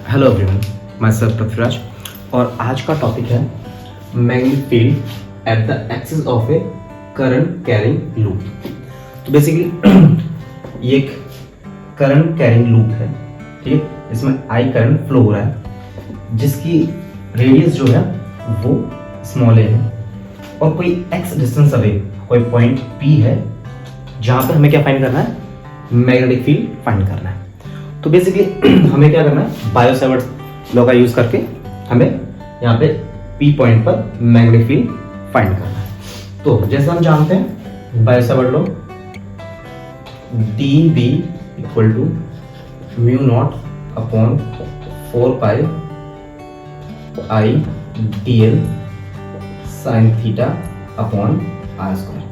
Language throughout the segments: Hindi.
हेलो एवरीवन, मैं सर पृथ्वीराज और आज का टॉपिक है magnetic field at the axis of A current carrying loop. तो बेसिकली ये एक करंट कैरिंग लूप है, ठीक है। इसमें आई करंट फ्लो हो रहा है जिसकी रेडियस जो है वो स्मॉल ए है और कोई एक्स डिस्टेंस अवे कोई पॉइंट पी है जहाँ पे हमें क्या फाइंड करना है, मैग्नेटिक फील्ड फाइंड करना है। तो बेसिकली हमें क्या करना है, बायो सेवर्ट लॉ का यूज करके हमें यहाँ पे पी पॉइंट पर मैग्नेटिक फील्ड फाइंड करना है। तो जैसे हम जानते हैं Biot Savart law, D B equal to mu naught upon 4 pi I D L sine theta upon R square,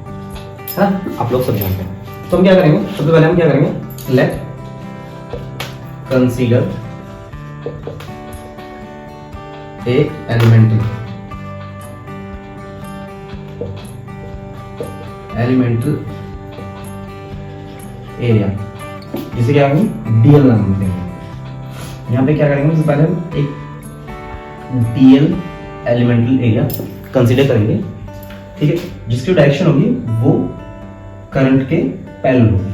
है आप लोग सब जानते हैं। तो हम क्या करेंगे, सबसे पहले हम क्या करेंगे, late consider a elemental area जिसे क्या करेंगे, डीएल नाम देंगे। यहाँ पे क्या करेंगे, सबसे पहले हम एक डीएल एलिमेंटल एरिया कंसीडर करेंगे, ठीक है, जिसकी डायरेक्शन होगी वो करंट के पैरेलल होगी,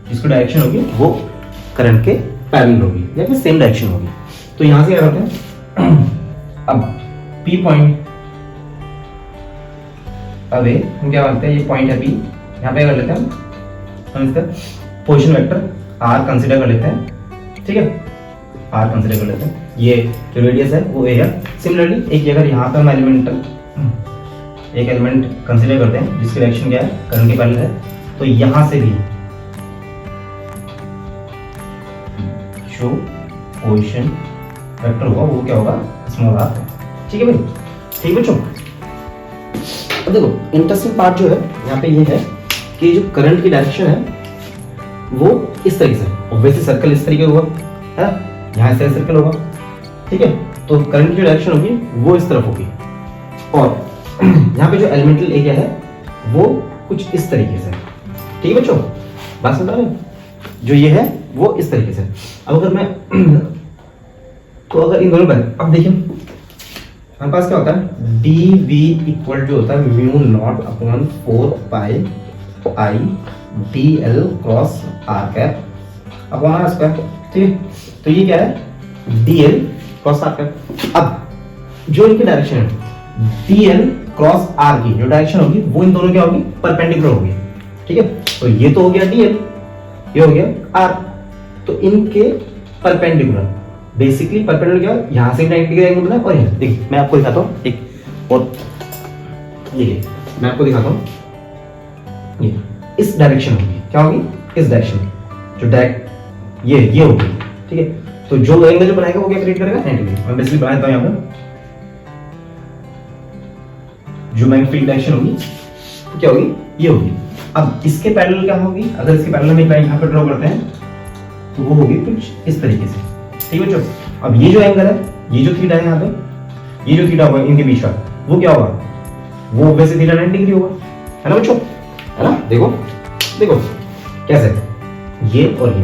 जिसकी डायरेक्शन होगी वो करंट के पैरेलल होगी या फिर सेम डायरेक्शन होगी। तो यहां से क्या करते हैं, अब P पॉइंट अवे हम क्या मानते हैं, ये पॉइंट है P, यहाँ पे कर लेते हैं हम इसका पोजीशन वेक्टर R कंसीडर कर लेते हैं, ठीक है, R कंसीडर कर लेते हैं। ये जो रेडियस है वो एरिया। सिमिलरली एक जगह यहाँ पे हम एक एलिमेंट कंसीडर करते हैं जिसकी डायरेक्शन क्या है, करंट के पैरेलल है। तो यहां से भी जो पोजीशन वेक्टर होगा वो क्या होगा, स्मॉल आर, ठीक है भाई, ठीक है बच्चों। अब देखो इंटरेस्टिंग पार्ट जो है यहाँ पे ये है कि जो करंट की डायरेक्शन है वो इस तरीके से, ऑब्वियसली सर्कल इस तरीके होगा, है ना, यहाँ से सर्कल होगा, ठीक है। तो करंट की डायरेक्शन होगी वो इस तरफ होगी और यहाँ पे जो एलिमेंटल एरिया है वो कुछ इस तरीके से, ठीक है बच्चों, बात समझ रहे हैं। जो ये है वो इस तरीके से। अब अगर मैं तो अगर इन दोनों पर अब देखिए हमारे पास क्या होता है, डी वी इक्वल जो होता है mu naught upon 4 pi I D L cross R cap upon R square, ठीक है। तो ये क्या है, D L cross R cap. अब जो इनकी डायरेक्शन है डी एल क्रॉस आर की जो डायरेक्शन होगी वो इन दोनों क्या होगी, परपेंडिकुलर होगी, ठीक है। तो ये तो हो गया डी एल, ये हो गया आर, तो इनके परपेंडिकुलर, बेसिकली परपेंडिकुलर क्या, यहां से 90 डिग्री एंगल बनाए और ये देखिए मैं आपको दिखाता हूं एक और ये मैं आपको दिखाता हूं, ये इस डायरेक्शन होगी, क्या होगी, इस डायरेक्शन जो डायरेक्ट ये होगी, ठीक है। तो जो एंगल जो बनाएगा वो क्या क्रिएट करेगा, 90 डिग्री। मैं बेसिकली बना देता हूं यहां पर जो मैग्नेटिक डायरेक्शन होगी तो क्या होगी, ये होगी। अब इसके पैरेलल क्या होगी, अगर इसके पैरेलल में एक लाइन यहाँ पे ड्रॉ करते हैं तो वो होगी कुछ इस तरीके से, ठीक है बच्चों। अब ये जो एंगल है, ये जो थीटा है यहाँ पे, ये जो थीटा होगा इनके बीच का वो क्या होगा, वो वैसे थीटा 90 डिग्री होगा, है ना बच्चों, है ना। देखो देखो कैसे, ये और ये।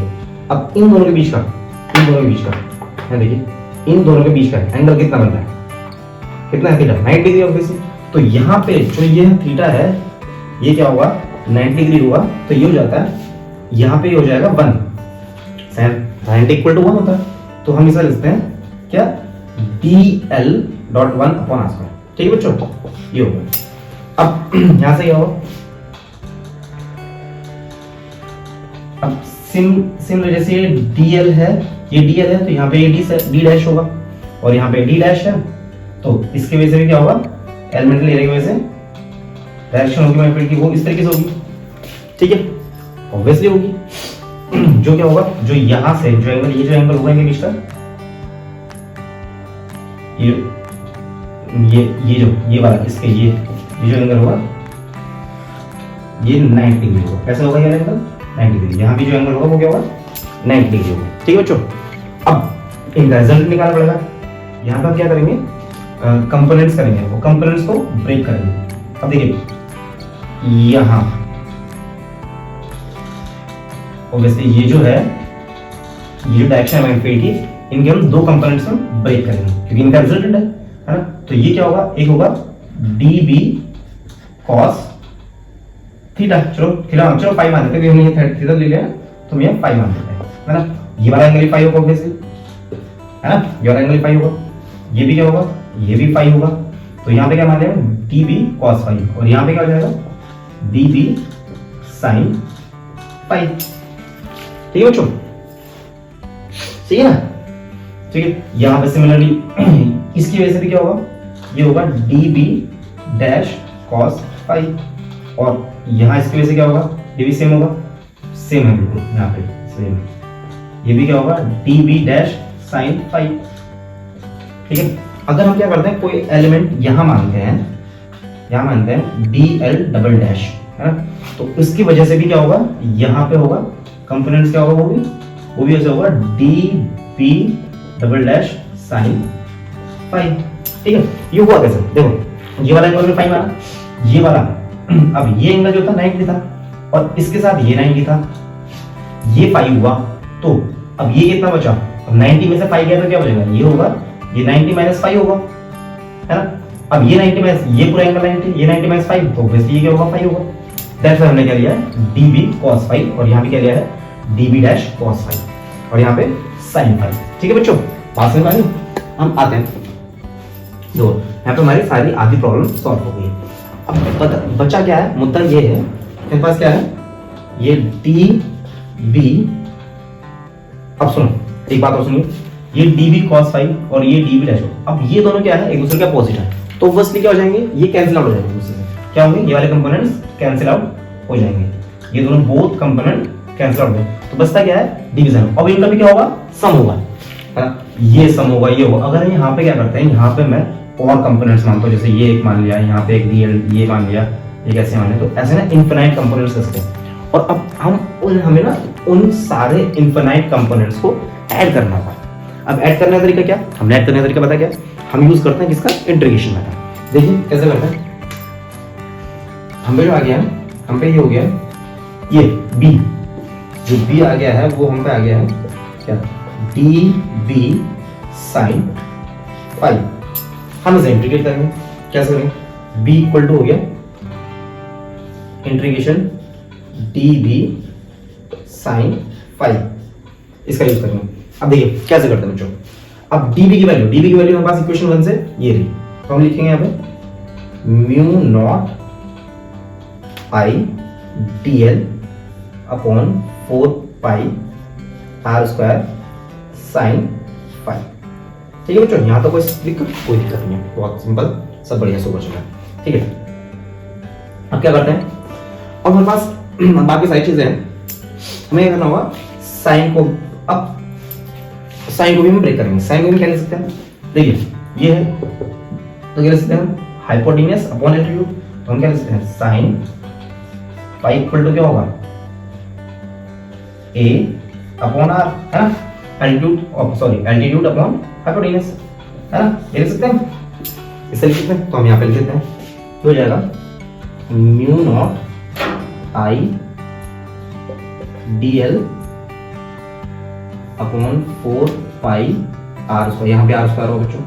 अब इन दोनों के बीच का, देखिए इन दोनों के बीच का एंगल कितना बन रहा है, कितना है, थीटा 90 डिग्री ऑब्वियसली। तो यहाँ पे जो ये थीटा है ये क्या होगा, 90 डिग्री होगा, तो ये हो जाता है यहाँ पे हो जाएगा 1, sin इक्वल टू 1 होता है। तो हम इसे लिखते हैं क्या, dl dot 1 upon R square, ठीक है बच्चों, ये होगा। अब यहां से क्या होगा, अब सिमिलर जैसे ये dl है, ये dl है, तो यहाँ पे ये d डैश होगा और यहाँ पे d डैश है, तो इसकी वजह से भी क्या होगा, एलिमेंटल एरिया की वजह से डायरेक्शन होगी मैग्नेटिक की वो इस तरीके से होगी, ठीक है, ऑब्वियसली होगी। जो क्या होगा, जो यहां से जो एंगल, ये जो एंगल होगा इनके बीच का, ये वाला इसके ये जो एंगल होगा ये 90 डिग्री होगा। कैसे होगा ये एंगल, 90 डिग्री। यहाँ भी जो एंगल होगा वो क्या होगा, 90 डिग्री होगा, ठीक है बच्चों। अब इनका रिजल्ट निकालना पड़ेगा। यहाँ पर क्या करेंगे, कंपोनेंट्स करेंगे, वो कंपोनेंट्स को ब्रेक करेंगे। अब देखिए यहाँ ऑब्वियसली ये जो है, ये जो डायरेक्शन है मैग्नेटिक फील्ड की इनके हम दो कंपोनेंट्स में ब्रेक करेंगे क्योंकि इनका रिजल्टेंट है ना। तो ये क्या होगा, एक होगा डी बी कॉस थीटा, चलो फाइव मान देते हैं, हमने ये थीटा ले लिया तो हम ये फाइव मान देते हैं, है ना। ये वाला एंगल 5 होगा ऑब्वियसली, है ना, ये वाला एंगल 5 होगा, ये भी क्या होगा, ये भी 5 होगा। तो यहाँ पे क्या मान लेंगे, डी बी कॉस 5, और यहाँ पे क्या हो जाएगा, डी बी साइन 5। ठीक है बच्चों, ठीक है ना। ठीक है, यहाँ पे सिमिलरली इसकी वजह से भी क्या होगा, ये होगा डी बी डैश कॉस 5, और यहाँ इसकी वजह से क्या होगा, ये भी सेम होगा, सेम है बिल्कुल यहाँ पे सेम। ये भी क्या होगा, डी बी डैश साइन 5। ठीक है, अगर हम क्या करते हैं, कोई एलिमेंट यहाँ मानते हैं डी एल डबल डैश, है ना, तो इसकी वजह से भी क्या होगा, यहाँ पे होगा कंपोनेंट्स क्या होगा, वो भी ऐसे होगा D B double dash sine 5। ठीक है, ये हुआ कैसे, देखो ये वाला एंगल में 5 आना, ये वाला अब ये एंगल जो था 90 था, और इसके साथ ये 90 था, ये 5 हुआ, तो अब ये कितना बचा, अब 90 में से 5 गया तो क्या बचेगा, ये होगा, ये 90 माइनस 5 होगा, है ना। अब ये 90 माइनस ये पूरा एंगल 90, ये 90 माइनस 5, तो ऑब्वियसली ये क्या होगा, 5 होगा। दैट्स व्हाई हमने क्या लिया है, db cos 5, और यहाँ पे क्या लिया है, db डैश cos 5, और यहाँ पे sin 5। ठीक है बच्चों, बात समझ में आई। हम आते हैं, देखो यहाँ पे हमारी सारी आधी प्रॉब्लम सॉल्व हो गई। अब बचा क्या है, मुद्दा ये है, मेरे पास क्या है, ये db, अब सुनो एक बात और सुनिए, ये db cos 5 और ये db डैश, अब ये दोनों क्या है, एक दूसरे के अपोजिट है, तो ऑब्वियसली क्या हो जाएंगे, ये कैंसिल आउट हो जाएंगे दूसरे से, क्या होंगे, ये वाले कंपोनेंट्स कैंसिल आउट हो जाएंगे, ये दोनों बोथ कंपोनेंट कैंसिल आउट हो जाएंगे, तो बचता क्या है, डिवीजन। अब इनका भी क्या होगा, सम होगा, है ना, ये सम होगा, ये होगा। अगर यहाँ पे क्या करते हैं, यहाँ पे मैं और कंपोनेंट्स मानता हूँ, जैसे ये एक मान लिया, यहाँ पे एक dl ये मान लिया, ये कैसे मान लिया, तो ऐसे ना इनफिनाइट कंपोनेंट्स करते हैं, और अब हमें ना उन सारे इनफिनाइट कंपोनेंट्स को ऐड करना होगा। अब ऐड करने का तरीका क्या, हमने ऐड करने का तरीका पता क्या, हम यूज करते हैं किसका, इंटीग्रेशन मेथड। देखिए कैसे करते हैं, हम पे जो आ गया है, हम पे ये हो गया ये b, जो b आ गया है वो हम पे आ गया है क्या, db sin 5। हम इसे इंटीग्रेट करेंगे, कैसे करेंगे, b इक्वल टू हो गया इंटीग्रेशन db sin 5, इसका यूज करेंगे। अब देखिए कैसे करते हैं बच्चों, अब db की वैल्यू हमारे पास इक्वेशन 1 से ये रही, तो हम लिखेंगे यहाँ पे mu naught i dl upon 4 pi r square sine 5। ठीक है बच्चों, यहाँ तो कोई दिक्कत नहीं है, बहुत सिंपल, सब बढ़िया सुपर चल रहा है। ठीक है, अब क्या करते हैं, अब हमारे पास बाकी सारी चीजें हैं, हमें करना होगा साइन को, अब साइन को भी हम ब्रेक करेंगे। साइन को भी क्या लिख सकते हैं, देखिए ये है, तो क्या लिख सकते हैं, हाइपोटेन्यूस अपॉन एल्टीट्यूड, तो हम क्या लिख सकते हैं, साइन पाई इक्वल टू क्या होगा, a अपॉन r, है ना, एल्टीट्यूड अपॉन हाइपोटेन्यूस, है ना, ये लिख सकते हैं, इसे लिख सकते हैं, तो हम यहाँ पे लिख देते हैं, तो हो जाएगा mu naught i dl upon 4 pi r square, यहाँ पे r स्क्वायर होगा बच्चों,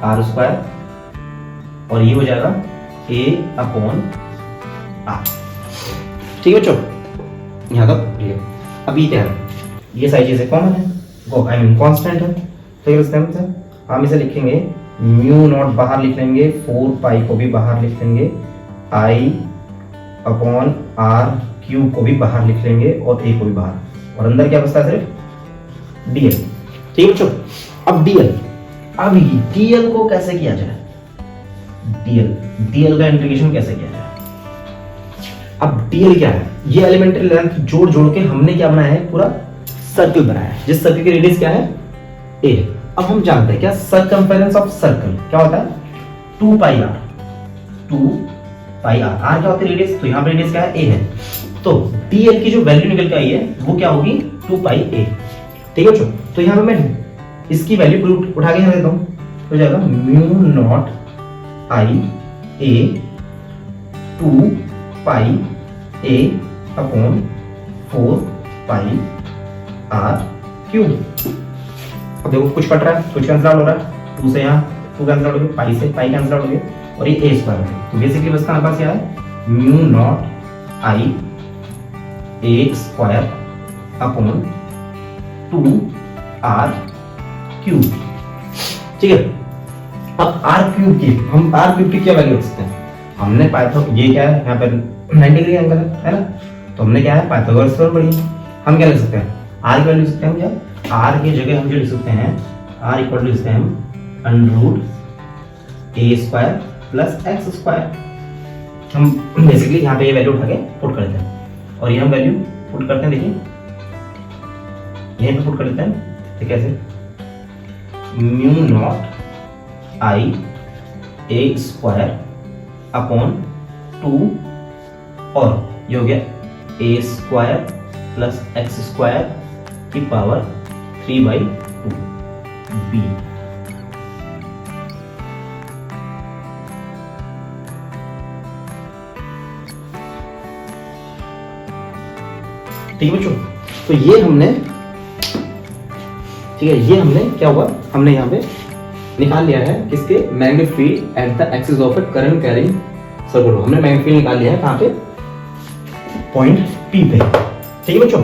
r स्क्वायर, और ये हो जाएगा a अपॉन r। ठीक है बच्चों, यहाँ तक क्लियर। अब ये क्या है, ये सारी चीजें कॉमन है, आई मीन कांस्टेंट है, तो ये हम इसे लिखेंगे म्यू नॉट बाहर लिख लेंगे, 4 पाई को भी बाहर लिख लेंगे, i अपॉन r क्यूब को भी बाहर लिख लेंगे, और a को भी बाहर, और अंदर क्या बचता है, सिर्फ dl। ठीक है बच्चों, अब dl को कैसे किया जाए, dl का इंटीग्रेशन कैसे किया जाए। अब dl क्या है, ये एलिमेंट्री लेंथ जोड़ के हमने क्या बनाया है, पूरा सर्कल बनाया है, जिस सर्कल की रेडियस क्या है, a। अब हम जानते हैं क्या, सर्कमफेरेंस ऑफ सर्कल क्या होता है, 2 पाई r, r क्या होती है रेडियस, तो यहाँ पे रेडियस क्या है, a है, तो dl की जो वैल्यू निकल के आई है वो क्या होगी, 2 पाई a। ठीक है बच्चों, तो यहाँ पे मैं इसकी वैल्यू उठा के यहाँ देता हूँ, तो जाएगा mu naught i a 2 pi a upon 4 pi r cube. अब देखो कुछ कट रहा है, कुछ कैंसिल आउट हो रहा है, 2 से यहाँ 2 कैंसिल आउट हो गए, पाई से पाई कैंसिल आउट हो गए और ये ए स्क्वायर हो गया। तो बेसिकली बस हमारे पास क्या है, mu naught I A square upon 2 R cube. ठीक है, अब आर क्यूब की हम आर क्यूब की क्या वैल्यू रख सकते हैं, हमने पाइथागोरस, ये क्या है यहाँ पर 90 डिग्री एंगल है ना, तो हमने क्या है पाइथागोरस थ्योरम पढ़ी, हम क्या लिख सकते हैं, आर की वैल्यू लिख सकते हैं हम क्या, आर की जगह हम जो लिख सकते हैं, आर इक्वल टू लिख सकते हैं हम under A square plus X square. हम बेसिकली यहाँ पे ये वैल्यू उठा के पुट कर देते हैं और ये हम वैल्यू पुट करते हैं, देखिए यहीं पे पुट कर देते हैं, तो कैसे, mu naught I A square upon 2 और ये हो गया ए स्क्वायर प्लस एक्स स्क्वायर की पावर 3/2 बी। ठीक है बच्चों, तो ये हमने, ठीक है, ये हमने क्या हुआ, हमने यहाँ पे निकाल लिया है किसके, magnetic field at the axis of A current carrying circuit. हमने मैग्नेटिक फील्ड निकाल लिया है कहाँ पे, पॉइंट पी पे। ठीक है बच्चों,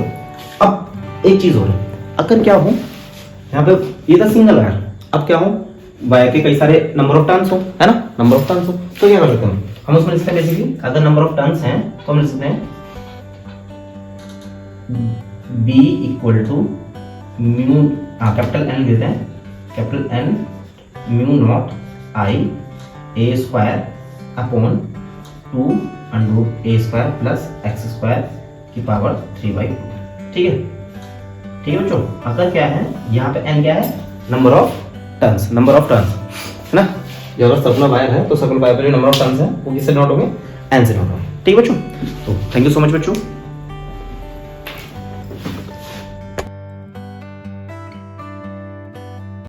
अब एक चीज और है, अगर क्या हो यहाँ पे ये था सिंगल वायर, अब क्या हो वायर के कई सारे नंबर ऑफ टर्न्स हो, है ना, नंबर ऑफ टर्न्स हो, तो क्या कर सकते हैं हम उसमें लिखते हैं, बेसिकली अगर नंबर ऑफ टर्न्स हैं तो हम लिख सकते हैं B equal to mu, capital N देते हैं, capital N mu naught I A square upon 2 under A square plus X square की पावर 3/2। ठीक है, ठीक है बच्चों, अगर क्या है यहाँ पे n क्या है, number of turns, number of turns है ना, जो अगर सर्कुलर वायर है तो सर्कुलर वायर पर जो नंबर ऑफ टर्न्स है वो किससे नोट होंगे, n से नोट होंगे। ठीक है बच्चों, तो थैंक यू सो मच बच्चों।